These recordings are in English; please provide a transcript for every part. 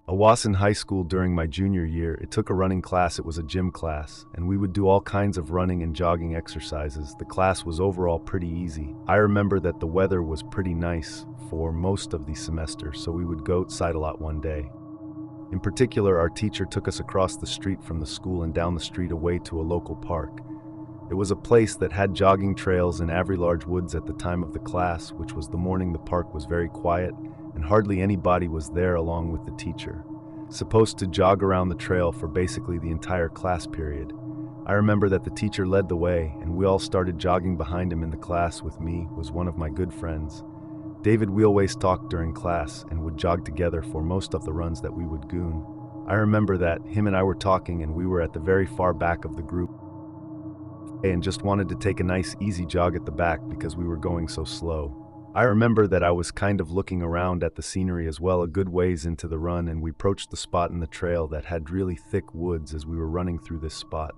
I was in high school during my junior year. It took a running class. It was a gym class, and we would do all kinds of running and jogging exercises. The class was overall pretty easy. I remember that the weather was pretty nice for most of the semester, so we would go outside a lot one day. In particular, our teacher took us across the street from the school and down the street away to a local park. It was a place that had jogging trails and very large woods at the time of the class, which was the morning. The park was very quiet, and hardly anybody was there along with the teacher. Supposed to jog around the trail for basically the entire class period. I remember that the teacher led the way, and we all started jogging behind him. In the class with me was one of my good friends, David. We always talked during class and would jog together for most of the runs that we would goon. I remember that him and I were talking, and we were at the very far back of the group and just wanted to take a nice easy jog at the back because we were going so slow. I remember that I was kind of looking around at the scenery as well a good ways into the run, and we approached the spot in the trail that had really thick woods. As we were running through this spot,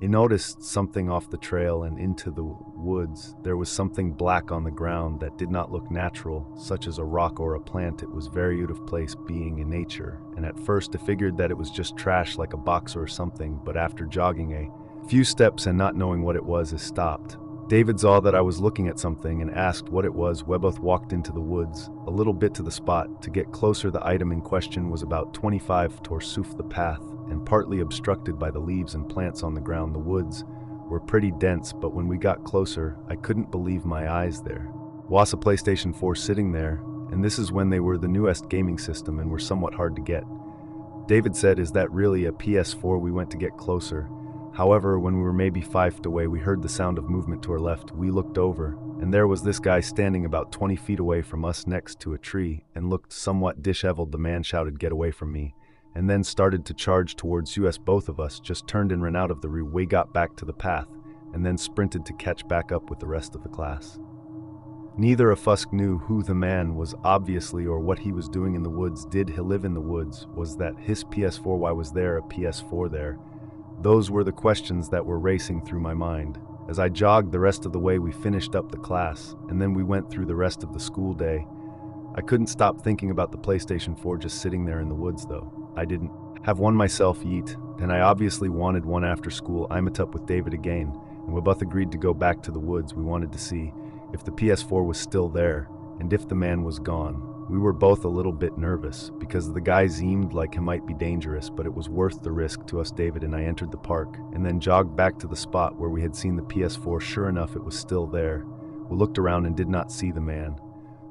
I noticed something off the trail and into the woods. There was something black on the ground that did not look natural, such as a rock or a plant. It was very out of place being in nature, and at first I figured that it was just trash like a box or something, but after jogging a few steps and not knowing what it was, I stopped. David saw that I was looking at something and asked what it was. We both walked into the woods, a little bit to the spot. To get closer, the item in question was about 25 torsuf the path, and partly obstructed by the leaves and plants on the ground. The woods were pretty dense, but when we got closer, I couldn't believe my eyes. There was a PlayStation 4 sitting there, and this is when they were the newest gaming system and were somewhat hard to get. David said, "Is that really a PS4?" We went to get closer. However, when we were maybe 5 feet away, we heard the sound of movement to our left. We looked over, and there was this guy standing about 20 feet away from us next to a tree and looked somewhat disheveled. The man shouted, "Get away from me," and then started to charge towards us. Both of us just turned and ran out of the room. We got back to the path and then sprinted to catch back up with the rest of the class. Neither of us knew who the man was, obviously, or what he was doing in the woods. Did he live in the woods? Was that his PS4? Why was there a PS4 there? Those were the questions that were racing through my mind. As I jogged the rest of the way, we finished up the class, and then we went through the rest of the school day. I couldn't stop thinking about the PlayStation 4 just sitting there in the woods, though. I didn't have one myself yet, and I obviously wanted one after school. I met up with David again, and we both agreed to go back to the woods. We wanted to see if the PS4 was still there, and if the man was gone. We were both a little bit nervous, because the guy seemed like he might be dangerous, but it was worth the risk to us. David and I entered the park, and then jogged back to the spot where we had seen the PS4. Sure enough, it was still there. We looked around and did not see the man.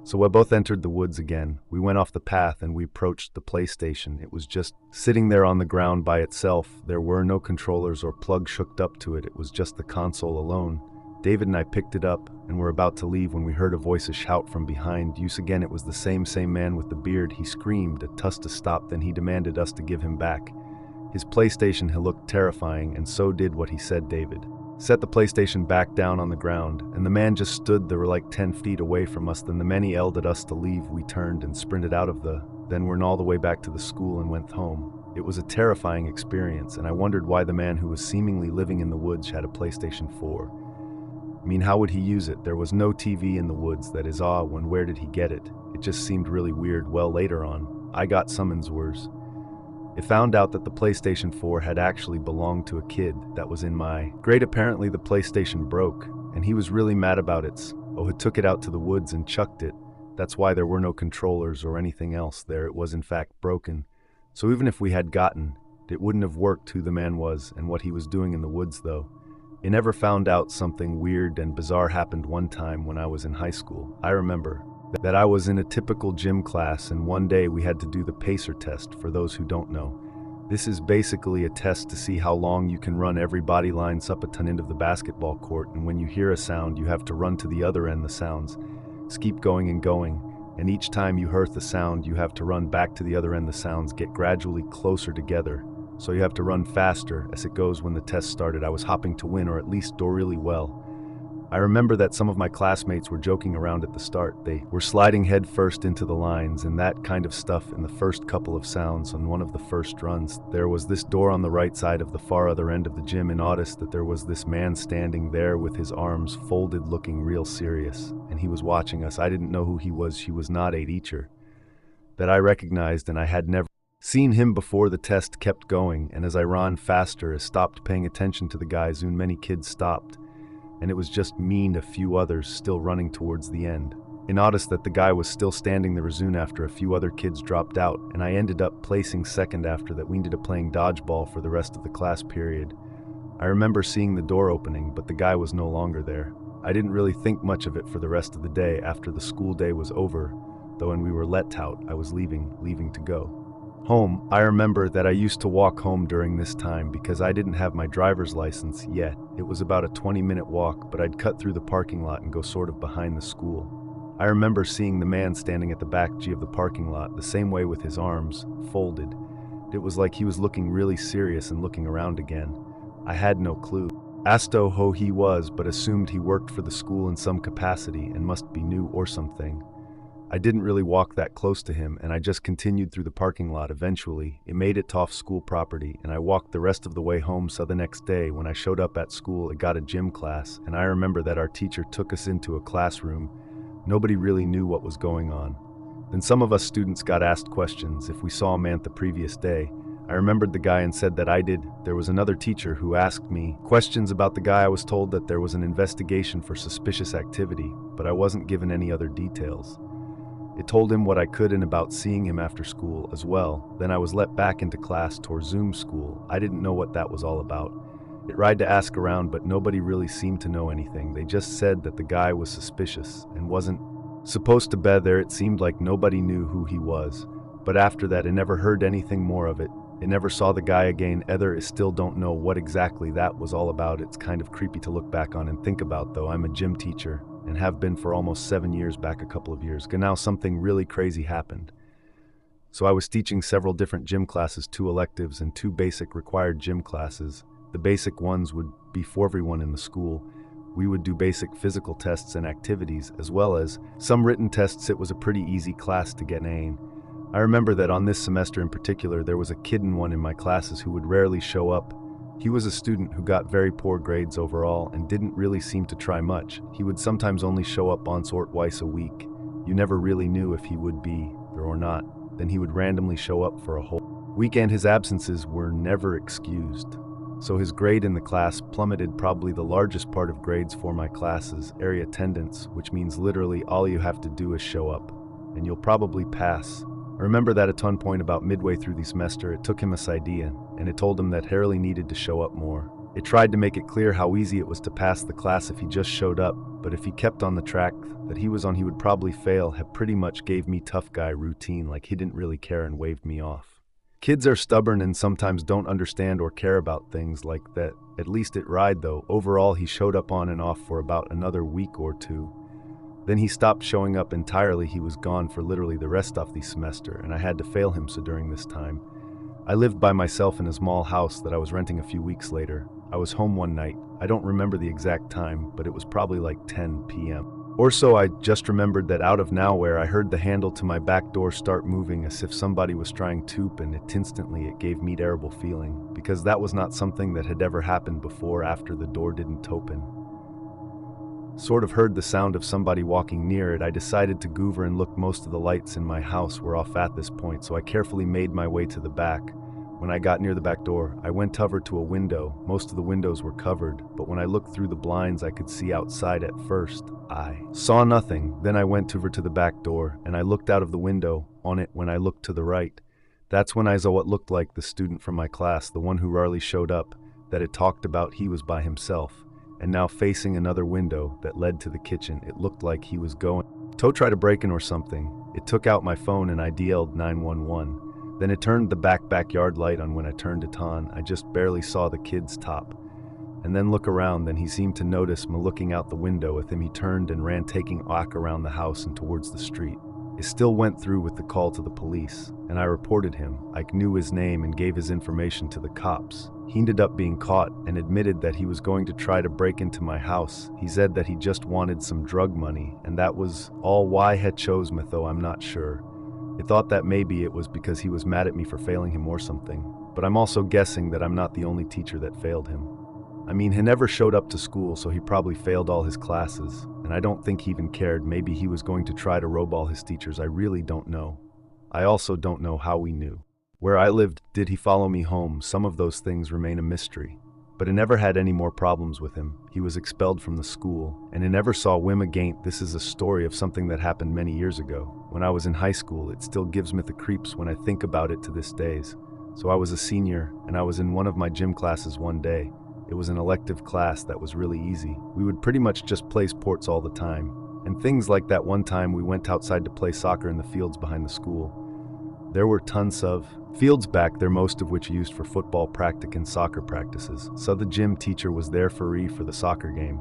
So we both entered the woods again. We went off the path and we approached the PlayStation. It was just sitting there on the ground by itself. There were no controllers or plugs hooked up to it. It was just the console alone. David and I picked it up and were about to leave when we heard a voice shout from behind us. Again, it was the same man with the beard. He screamed at us to stop, then he demanded us to give him back his PlayStation. He looked terrifying, and so did what he said. David set the PlayStation back down on the ground, and the man just stood there like 10 feet away from us. Then the man yelled at us to leave. We turned and sprinted out of then we're all the way back to the school and went home. It was a terrifying experience, and I wondered why the man who was seemingly living in the woods had a PlayStation 4. I mean, how would he use it? There was no TV in the woods. That is where did he get it? It just seemed really weird. Well, later on, I got summons words. It found out that the PlayStation 4 had actually belonged to a kid that was in my grade. Apparently the PlayStation broke, and he was really mad about it. He took it out to the woods and chucked it. That's why there were no controllers or anything else there. It was in fact broken. So even if we had gotten, it wouldn't have worked who the man was and what he was doing in the woods, though. I never found out. Something weird and bizarre happened one time when I was in high school. I remember that I was in a typical gym class, and one day we had to do the pacer test. For those who don't know, this is basically a test to see how long you can run. Everybody lines up at one end of the basketball court, and when you hear a sound, you have to run to the other end. The sounds keep going and going, and each time you hear the sound, you have to run back to the other end. The sounds get gradually closer together, so you have to run faster as it goes. When the test started, I was hoping to win, or at least do really well. I remember that some of my classmates were joking around at the start. They were sliding head first into the lines and that kind of stuff in the first couple of sounds. On one of the first runs, there was this door on the right side of the far other end of the gym, and noticed that there was this man standing there with his arms folded, looking real serious, and he was watching us. I didn't know who he was. He was not a teacher that I recognized, and I had never Seeing him before the test kept going, and as I ran faster, I stopped paying attention to the guy. Soon many kids stopped, and it was just me and a few others still running towards the end. I noticed that the guy was still standing there soon after a few other kids dropped out, and I ended up placing second after that. We ended up playing dodgeball for the rest of the class period. I remember seeing the door opening, but the guy was no longer there. I didn't really think much of it for the rest of the day after the school day was over, though when we were let out, I was leaving to go home. I remember that I used to walk home during this time because I didn't have my driver's license yet. It was about a 20-minute walk, but I'd cut through the parking lot and go sort of behind the school. I remember seeing the man standing at the back of the parking lot the same way with his arms folded. It was like he was looking really serious and looking around again. I had no clue. Asked who he was, but assumed he worked for the school in some capacity and must be new or something. I didn't really walk that close to him, and I just continued through the parking lot. Eventually, it made it off school property, and I walked the rest of the way home. So the next day, when I showed up at school, I got a gym class, and I remember that our teacher took us into a classroom. Nobody really knew what was going on. Then some of us students got asked questions if we saw a man the previous day. I remembered the guy and said that I did. There was another teacher who asked me questions about the guy. I was told that there was an investigation for suspicious activity, but I wasn't given any other details. It told him what I could and about seeing him after school as well. Then I was let back into class toward Zoom school. I didn't know what that was all about. It tried to ask around, but nobody really seemed to know anything. They just said that the guy was suspicious and wasn't supposed to be there. It seemed like nobody knew who he was. But after that, I never heard anything more of it. I never saw the guy again. I still don't know what exactly that was all about. It's kind of creepy to look back on and think about, though. I'm a gym teacher and have been for almost 7 years, back a couple of years ago. Now something really crazy happened. So I was teaching several different gym classes, 2 electives and 2 basic required gym classes. The basic ones would be for everyone in the school. We would do basic physical tests and activities, as well as some written tests. It was a pretty easy class to get in. I remember that on this semester in particular, there was a kid in one in my classes who would rarely show up. He was a student who got very poor grades overall and didn't really seem to try much. He would sometimes only show up once or twice a week. You never really knew if he would be there or not. Then he would randomly show up for a whole week, and his absences were never excused. So his grade in the class plummeted. Probably the largest part of grades for my classes, area attendance, which means literally all you have to do is show up, and you'll probably pass. I remember that at one point about midway through the semester, it took him a idea, and it told him that he really needed to show up more. It tried to make it clear how easy it was to pass the class if he just showed up, but if he kept on the track that he was on, he would probably fail. He pretty much gave me tough guy routine, like he didn't really care and waved me off. Kids are stubborn and sometimes don't understand or care about things like that. At least it tried, though. Overall, he showed up on and off for about another week or 2. Then he stopped showing up entirely. He was gone for literally the rest of the semester, and I had to fail him. So during this time, I lived by myself in a small house that I was renting a few weeks later. I was home one night. I don't remember the exact time, but it was probably like 10 p.m. or so. I just remembered that out of nowhere, I heard the handle to my back door start moving as if somebody was trying to open it. Instantly, it gave me a terrible feeling because that was not something that had ever happened before. After the door didn't open, sort of heard the sound of somebody walking near it. I decided to go over and look. Most of the lights in my house were off at this point, so I carefully made my way to the back. When I got near the back door, I went over to a window. Most of the windows were covered, but when I looked through the blinds, I could see outside. At first, I saw nothing. Then I went over to the back door, and I looked out of the window on it. When I looked to the right, that's when I saw what looked like the student from my class, the one who rarely showed up, that it talked about. He was by himself, and now facing another window that led to the kitchen. It looked like he was going to try to break in or something. It took out my phone and I dialed 911. Then it turned the backyard light on. When I turned it on, I just barely saw the kid's top. And then look around, then he seemed to notice me looking out the window. With him, he turned and ran, taking walk around the house and towards the street. I still went through with the call to the police, and I reported him. I knew his name and gave his information to the cops. He ended up being caught and admitted that he was going to try to break into my house. He said that he just wanted some drug money, and that was all. Why he chose me, though I'm not sure. I thought that maybe it was because he was mad at me for failing him or something, but I'm also guessing that I'm not the only teacher that failed him. I mean, he never showed up to school, so he probably failed all his classes, and I don't think he even cared. Maybe he was going to try to rob all his teachers. I really don't know. I also don't know how we knew. Where I lived, did he follow me home? Some of those things remain a mystery. But I never had any more problems with him. He was expelled from the school, and I never saw him again. This is a story of something that happened many years ago. When I was in high school, it still gives me the creeps when I think about it to this days. So I was a senior, and I was in one of my gym classes one day. It was an elective class that was really easy. We would pretty much just play sports all the time. And things like that one time we went outside to play soccer in the fields behind the school. There were tons of fields back there, most of which used for football practice and soccer practices. So the gym teacher was there free for the soccer game.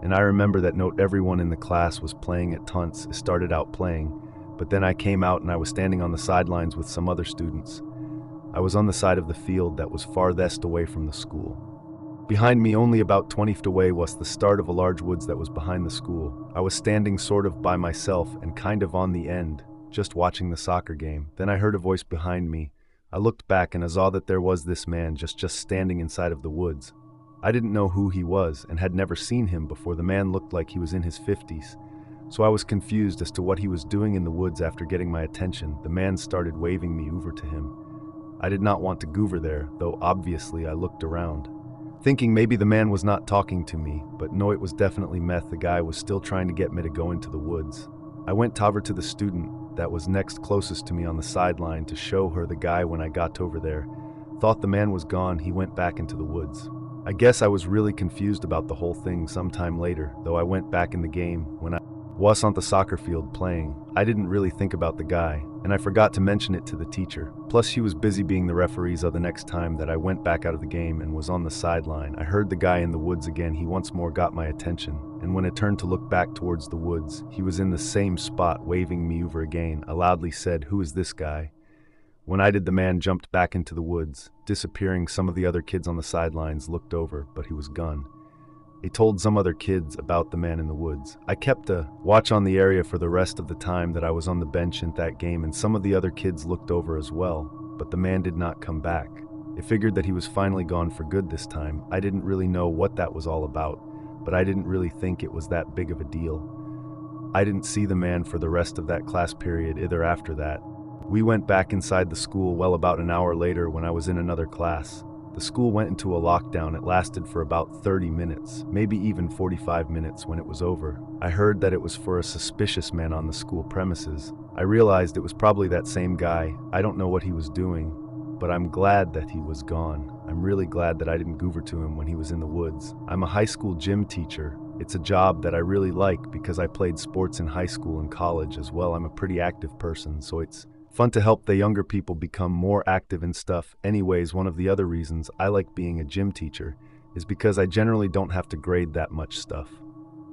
And I remember that note everyone in the class was playing at tons. It started out playing, but then I came out and I was standing on the sidelines with some other students. I was on the side of the field that was farthest away from the school. Behind me, only about 20 feet away, was the start of a large woods that was behind the school. I was standing sort of by myself and kind of on the end, just watching the soccer game. Then I heard a voice behind me. I looked back and I saw that there was this man just standing inside of the woods. I didn't know who he was and had never seen him before. The man looked like he was in his 50s. So I was confused as to what he was doing in the woods. After getting my attention, the man started waving me over to him. I did not want to go over there, though obviously I looked around, thinking maybe the man was not talking to me, but no, it was definitely meth. The guy was still trying to get me to go into the woods. I went over to the student that was next closest to me on the sideline to show her the guy. When I got over there, thought the man was gone. He went back into the woods. I guess I was really confused about the whole thing. Sometime later, though, I went back in the game. When I was on the soccer field playing, I didn't really think about the guy, and I forgot to mention it to the teacher. Plus, she was busy being the referee. So the next time that I went back out of the game and was on the sideline, I heard the guy in the woods again. He once more got my attention, and when I turned to look back towards the woods, he was in the same spot waving me over again. I loudly said, "Who is this guy?" When I did, the man jumped back into the woods, disappearing. Some of the other kids on the sidelines looked over, but he was gone. He told some other kids about the man in the woods. I kept a watch on the area for the rest of the time that I was on the bench in that game, and some of the other kids looked over as well, but the man did not come back. I figured that he was finally gone for good this time. I didn't really know what that was all about, but I didn't really think it was that big of a deal. I didn't see the man for the rest of that class period either after that. We went back inside the school. Well, about an hour later, when I was in another class, the school went into a lockdown. It lasted for about 30 minutes, maybe even 45 minutes. When it was over, I heard that it was for a suspicious man on the school premises. I realized it was probably that same guy. I don't know what he was doing, but I'm glad that he was gone. I'm really glad that I didn't go over to him when he was in the woods. I'm a high school gym teacher. It's a job that I really like because I played sports in high school and college as well. I'm a pretty active person, so it's fun to help the younger people become more active and stuff. Anyways, one of the other reasons I like being a gym teacher is because I generally don't have to grade that much stuff.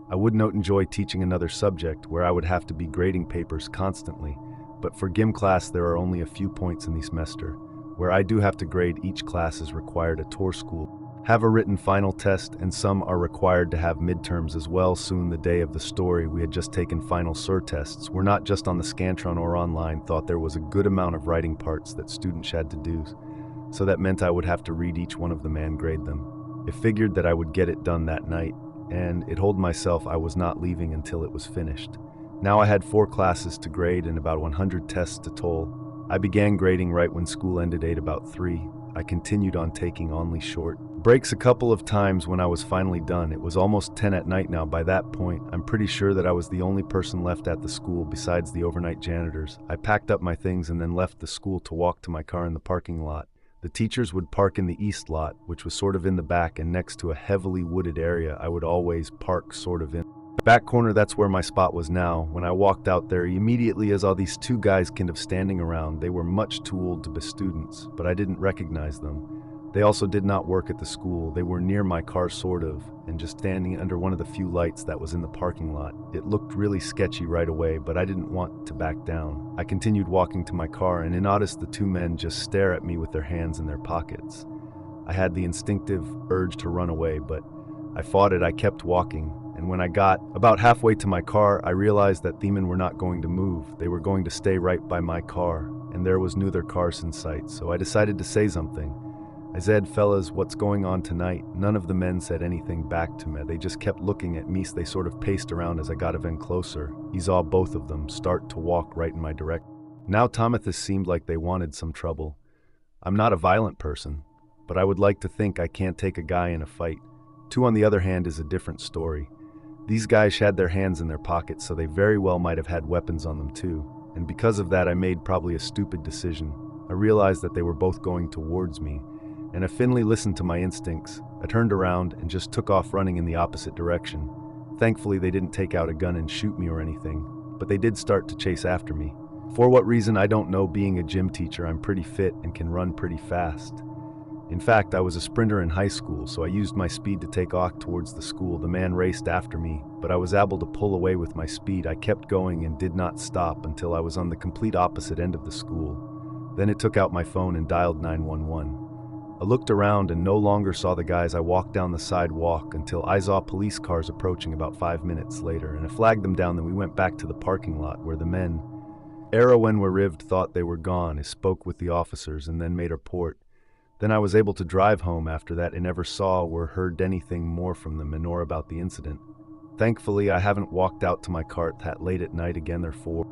I would not enjoy teaching another subject where I would have to be grading papers constantly, but for gym class there are only a few points in the semester where I do have to grade. Each class is required to tour school, have a written final test, and some are required to have midterms as well. Soon, the day of the story, we had just taken final SIR tests. We're not just on the Scantron or online. Thought there was a good amount of writing parts that students had to do, so that meant I would have to read each one of them and grade them. I figured that I would get it done that night, and it told myself I was not leaving until it was finished. Now I had 4 classes to grade and about 100 tests to toll. I began grading right when school ended at about 3. I continued on taking only short breaks a couple of times. When I was finally done, it was almost 10 at night now. By that point, I'm pretty sure that I was the only person left at the school besides the overnight janitors. I packed up my things and then left the school to walk to my car in the parking lot. The teachers would park in the east lot, which was sort of in the back and next to a heavily wooded area. I would always park sort of in the back corner. That's where my spot was now. When I walked out there, immediately I saw these 2 guys kind of standing around. They were much too old to be students, but I didn't recognize them. They also did not work at the school. They were near my car sort of, and just standing under one of the few lights that was in the parking lot. It looked really sketchy right away, but I didn't want to back down. I continued walking to my car and I noticed the 2 men just stare at me with their hands in their pockets. I had the instinctive urge to run away, but I fought it. I kept walking, and when I got about halfway to my car, I realized that the men were not going to move. They were going to stay right by my car, and there was no other cars in sight, so I decided to say something. I said, "Fellas, what's going on tonight?" None of the men said anything back to me. They just kept looking at me. They sort of paced around as I got even closer. He saw both of them start to walk right in my direction. Now Thomas seemed like they wanted some trouble. I'm not a violent person, but I would like to think I can't take a guy in a fight. Two, on the other hand, is a different story. These guys had their hands in their pockets, so they very well might have had weapons on them too. And because of that, I made probably a stupid decision. I realized that they were both going towards me, and if Finley listened to my instincts, I turned around and just took off running in the opposite direction. Thankfully, they didn't take out a gun and shoot me or anything, but they did start to chase after me. For what reason, I don't know. Being a gym teacher, I'm pretty fit and can run pretty fast. In fact, I was a sprinter in high school, so I used my speed to take off towards the school. The man raced after me, but I was able to pull away with my speed. I kept going and did not stop until I was on the complete opposite end of the school. Then it took out my phone and dialed 911. I looked around and no longer saw the guys. I walked down the sidewalk until I saw police cars approaching about 5 minutes later, and I flagged them down. Then we went back to the parking lot where the men, when were rived, thought they were gone. I spoke with the officers and then made a report. Then I was able to drive home after that and never saw or heard anything more from them nor about the incident. Thankfully, I haven't walked out to my car that late at night again, therefore.